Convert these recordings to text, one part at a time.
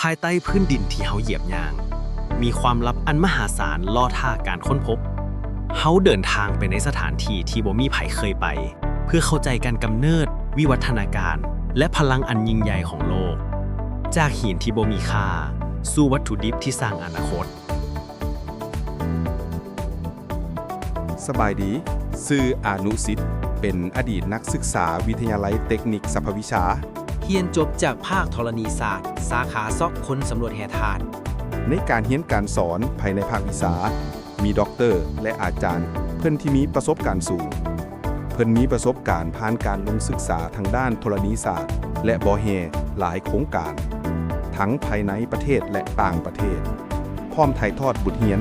ายใต้พื้นดินที่เฮาเหยียบย่าง มีความลับอันมหาศาลล่อท่าการค้นพบเฮาเดินทางไปในสถานที่ที่บ่มีไผเคยไป เพื่อเข้าใจการกำเนิด วิวัฒนาการ และพลังอันยิ่งใหญ่ของโลก จากหินที่บ่มีค่าสู่วัตถุดิบที่สร้างอนาคต สบายดีชื่ออานุสิทธิ์เป็นอดีตนักศึกษาวิทยาลัยเทคนิคสรรพวิชา เรียนจบจากภาคธรณีศาสตร์ สาขาซอกคนสำรวจแห่ธาตุ ในการเรียนการสอนภายในภาควิชา มีด็อกเตอร์และอาจารย์ เพิ่นที่มีประสบการณ์สูง เพิ่นมีประสบการณ์ผ่านการลงศึกษาทางด้านธรณีศาสตร์ และบ่อแห่หลายโครงการ ทั้งภายในประเทศและต่างประเทศ พร้อมถ่ายทอดบทเรียน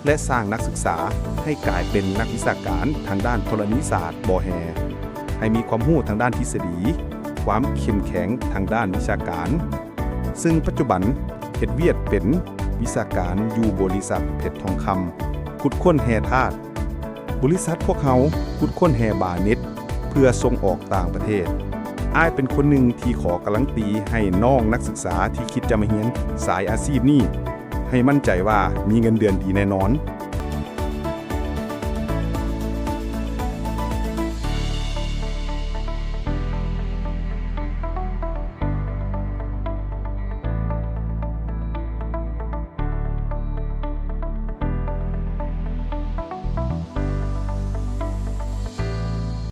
และสร้างนักศึกษาให้กลายเป็นนักวิชาการทางด้านธรณีศาสตร์บ่อแห่ให้มีความรู้ทางด้านทฤษฎี ความเข้มแข็งทางด้านวิชาการ ซึ่งปัจจุบันเฮ็ดเวียกเป็นวิชาการอยู่บริษัทเพชรทองคำขุดค้นแห่ธาตุบริษัทพวกเขาขุดค้นแห่บาเน็ตเพื่อส่งออกต่างประเทศอ้ายเป็นคนหนึ่งที่ขอการันตีให้น้องนักศึกษาที่คิดจะมาเรียนสายอาชีพนี้ให้มั่นใจว่ามีเงินเดือนดีแน่นอน